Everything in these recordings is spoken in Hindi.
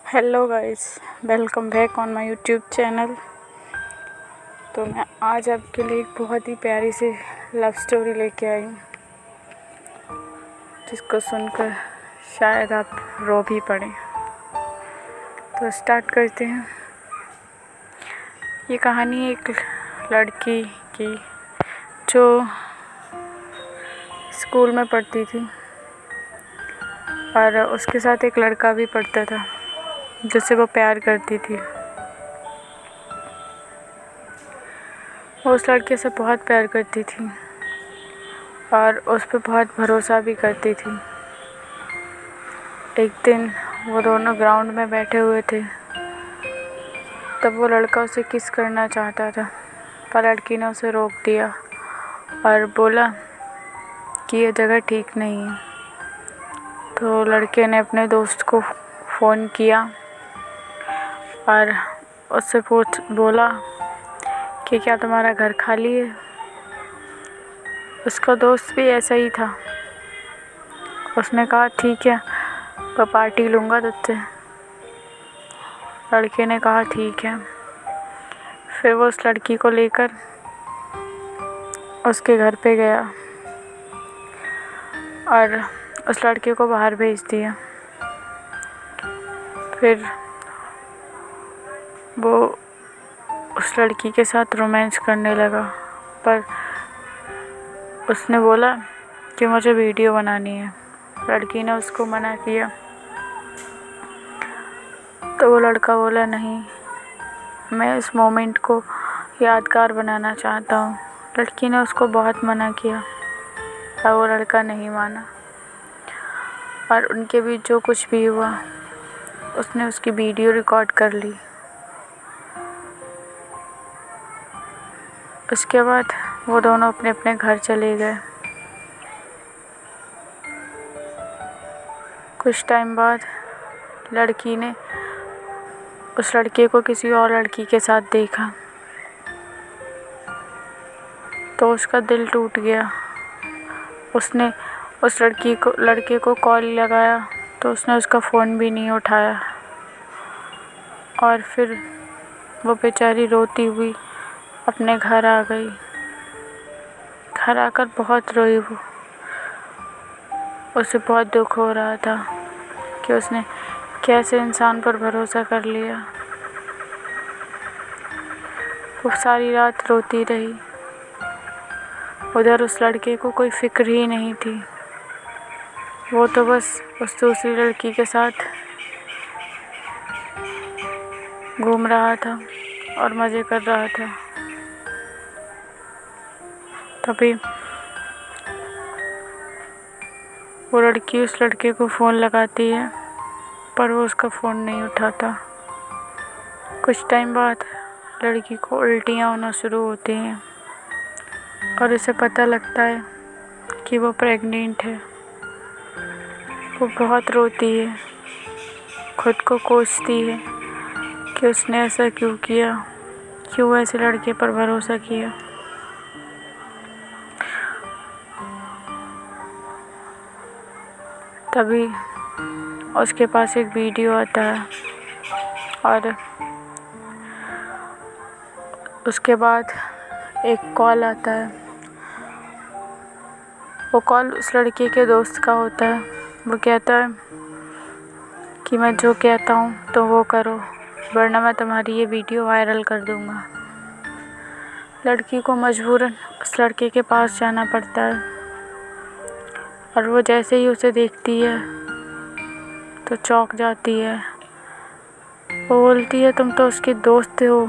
Hello guys, welcome back on my YouTube channel. तो मैं आज आपके लिए एक बहुत ही प्यारी सी लव स्टोरी लेके आई हूँ, जिसको सुनकर शायद आप रो भी पड़े। तो स्टार्ट करते हैं। ये कहानी एक लड़की की जो स्कूल में पढ़ती थी और उसके साथ एक लड़का भी पढ़ता था जिससे वो प्यार करती थी। वो उस लड़के से बहुत प्यार करती थी और उस पर बहुत भरोसा भी करती थी। एक दिन वो दोनों ग्राउंड में बैठे हुए थे, तब वो लड़का उसे किस करना चाहता था, पर लड़की ने उसे रोक दिया और बोला कि ये जगह ठीक नहीं है। तो लड़के ने अपने दोस्त को फ़ोन किया और उससे बोला कि क्या तुम्हारा घर खाली है। उसका दोस्त भी ऐसा ही था। उसने कहा ठीक है, मैं पार्टी लूँगा तुझसे। लड़के ने कहा ठीक है। फिर वो उस लड़की को लेकर उसके घर पे गया और उस लड़के को बाहर भेज दिया। फिर वो उस लड़की के साथ रोमांस करने लगा, पर उसने बोला कि मुझे वीडियो बनानी है। लड़की ने उसको मना किया, तो वो लड़का बोला नहीं, मैं इस मोमेंट को यादगार बनाना चाहता हूँ। लड़की ने उसको बहुत मना किया और वो लड़का नहीं माना और उनके बीच जो कुछ भी हुआ उसने उसकी वीडियो रिकॉर्ड कर ली। उसके बाद वो दोनों अपने अपने घर चले गए। कुछ टाइम बाद लड़की ने उस लड़के को किसी और लड़की के साथ देखा, तो उसका दिल टूट गया। उसने उस लड़के को कॉल लगाया, तो उसने उसका फ़ोन भी नहीं उठाया और फिर वो बेचारी रोती हुई अपने घर आ गई। घर आकर बहुत रोई वो। उसे बहुत दुख हो रहा था कि उसने कैसे इंसान पर भरोसा कर लिया। वो सारी रात रोती रही। उधर उस लड़के को कोई फिक्र ही नहीं थी। वो तो बस उस दूसरी लड़की के साथ घूम रहा था और मज़े कर रहा था। तभी वो लड़की उस लड़के को फ़ोन लगाती है, पर वो उसका फ़ोन नहीं उठाता। कुछ टाइम बाद लड़की को उल्टियाँ होना शुरू होती हैं और उसे पता लगता है कि वो प्रेग्नेंट है। वो बहुत रोती है, खुद को कोसती है कि उसने ऐसा क्यों किया, क्यों ऐसे लड़के पर भरोसा किया। तभी उसके पास एक वीडियो आता है और उसके बाद एक कॉल आता है। वो कॉल उस लड़के के दोस्त का होता है। वो कहता है कि मैं जो कहता हूँ तो वो करो, वरना मैं तुम्हारी ये वीडियो वायरल कर दूँगा। लड़की को मजबूरन उस लड़के के पास जाना पड़ता है और वो जैसे ही उसे देखती है तो चौंक जाती है। वो बोलती है तुम तो उसके दोस्त हो,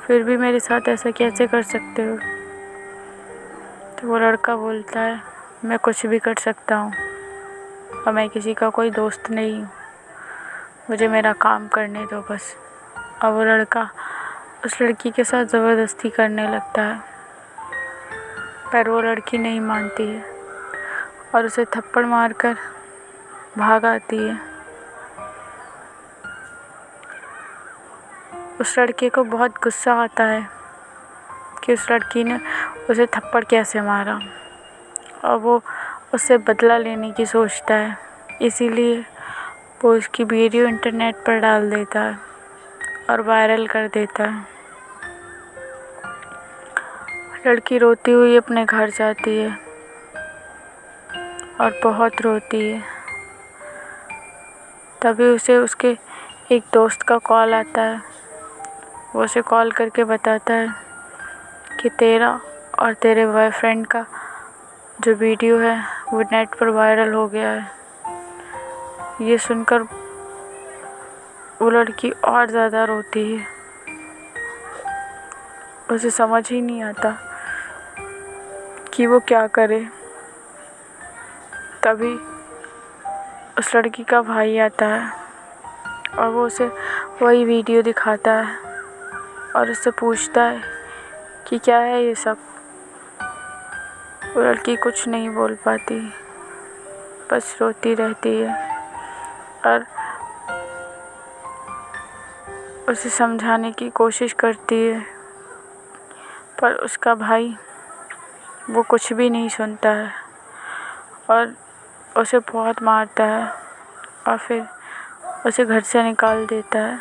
फिर भी मेरे साथ ऐसा कैसे कर सकते हो। तो वो लड़का बोलता है मैं कुछ भी कर सकता हूँ और मैं किसी का कोई दोस्त नहीं हूँ, मुझे मेरा काम करने दो बस। और वो लड़का उस लड़की के साथ ज़बरदस्ती करने लगता है, पर वो लड़की नहीं मानती है और उसे थप्पड़ मारकर भाग आती है। उस लड़के को बहुत गुस्सा आता है कि उस लड़की ने उसे थप्पड़ कैसे मारा और वो उससे बदला लेने की सोचता है। इसीलिए वो उसकी वीडियो इंटरनेट पर डाल देता है और वायरल कर देता है। लड़की रोती हुई अपने घर जाती है और बहुत रोती है। तभी उसे उसके एक दोस्त का कॉल आता है। वो उसे कॉल करके बताता है कि तेरा और तेरे बॉयफ्रेंड का जो वीडियो है वो नेट पर वायरल हो गया है। ये सुनकर वो लड़की और ज़्यादा रोती है। उसे समझ ही नहीं आता कि वो क्या करे। तभी उस लड़की का भाई आता है और वो उसे वही वीडियो दिखाता है और उससे पूछता है कि क्या है ये सब। वो लड़की कुछ नहीं बोल पाती, बस रोती रहती है और उसे समझाने की कोशिश करती है, पर उसका भाई वो कुछ भी नहीं सुनता है और उसे बहुत मारता है और फिर उसे घर से निकाल देता है।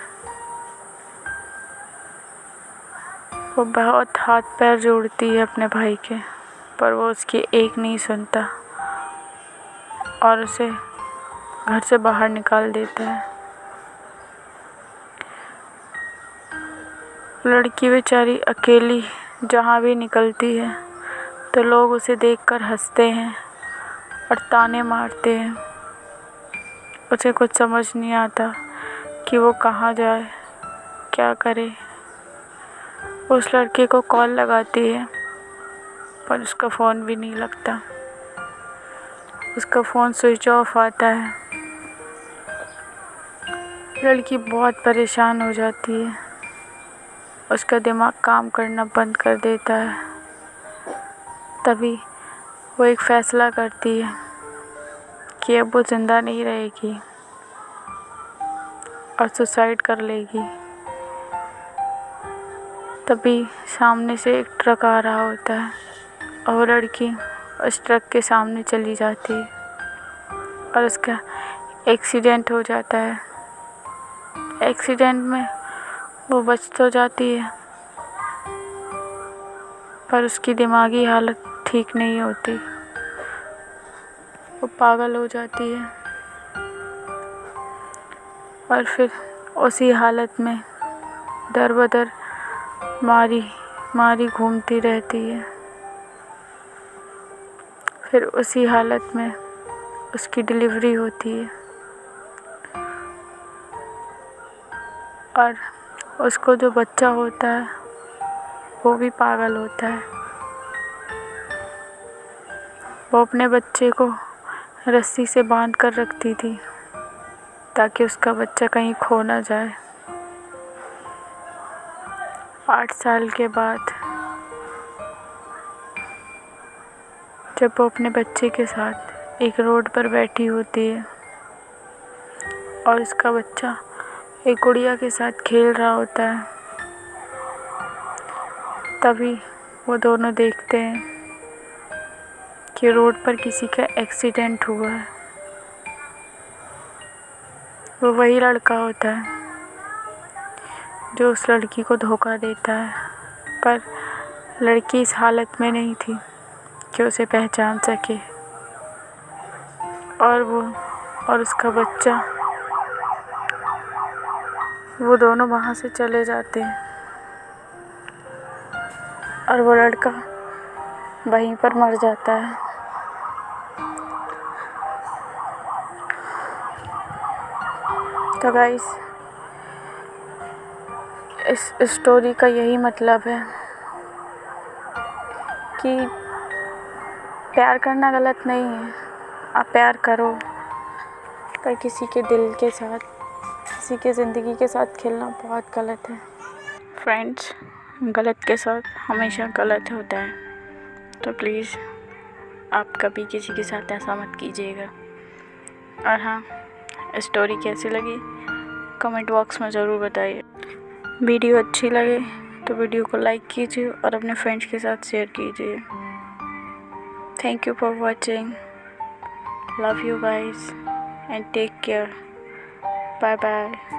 वो बहुत हाथ पैर जोड़ती है अपने भाई के, पर वो उसकी एक नहीं सुनता और उसे घर से बाहर निकाल देता है। लड़की बेचारी अकेली जहाँ भी निकलती है तो लोग उसे देखकर हंसते हैं और ताने मारते हैं। उसे कुछ समझ नहीं आता कि वो कहाँ जाए, क्या करे। उस लड़के को कॉल लगाती है पर उसका फ़ोन भी नहीं लगता। उसका फ़ोन स्विच ऑफ आता है। लड़की बहुत परेशान हो जाती है। उसका दिमाग काम करना बंद कर देता है। तभी वो एक फ़ैसला करती है कि अब वो ज़िंदा नहीं रहेगी और सुसाइड कर लेगी। तभी सामने से एक ट्रक आ रहा होता है और वो लड़की उस ट्रक के सामने चली जाती है और उसका एक्सीडेंट हो जाता है। एक्सीडेंट में वो बच तो जाती है पर उसकी दिमागी हालत ठीक नहीं होती। वो पागल हो जाती है और फिर उसी हालत में दर बदर मारी घूमती रहती है। फिर उसी हालत में उसकी डिलीवरी होती है और उसको जो बच्चा होता है वो भी पागल होता है। वो अपने बच्चे को रस्सी से बांध कर रखती थी ताकि उसका बच्चा कहीं खो ना जाए। 8 साल के बाद जब वो अपने बच्चे के साथ एक रोड पर बैठी होती है और उसका बच्चा एक गुड़िया के साथ खेल रहा होता है, तभी वो दोनों देखते हैं कि रोड पर किसी का एक्सीडेंट हुआ है। वो वही लड़का होता है जो उस लड़की को धोखा देता है, पर लड़की इस हालत में नहीं थी कि उसे पहचान सके और वो और उसका बच्चा वो दोनों वहाँ से चले जाते हैं और वो लड़का वहीं पर मर जाता है। तो गाइस, इस स्टोरी का यही मतलब है कि प्यार करना गलत नहीं है। आप प्यार करो, पर किसी के दिल के साथ, किसी के ज़िंदगी के साथ खेलना बहुत गलत है। फ्रेंड्स, गलत के साथ हमेशा गलत होता है, तो प्लीज़ आप कभी किसी के साथ ऐसा मत कीजिएगा। और हाँ, स्टोरी कैसी लगी कमेंट बॉक्स में ज़रूर बताइए। वीडियो अच्छी लगे तो वीडियो को लाइक कीजिए और अपने फ्रेंड्स के साथ शेयर कीजिए। Thank you for watching. Love you guys and take care. Bye bye.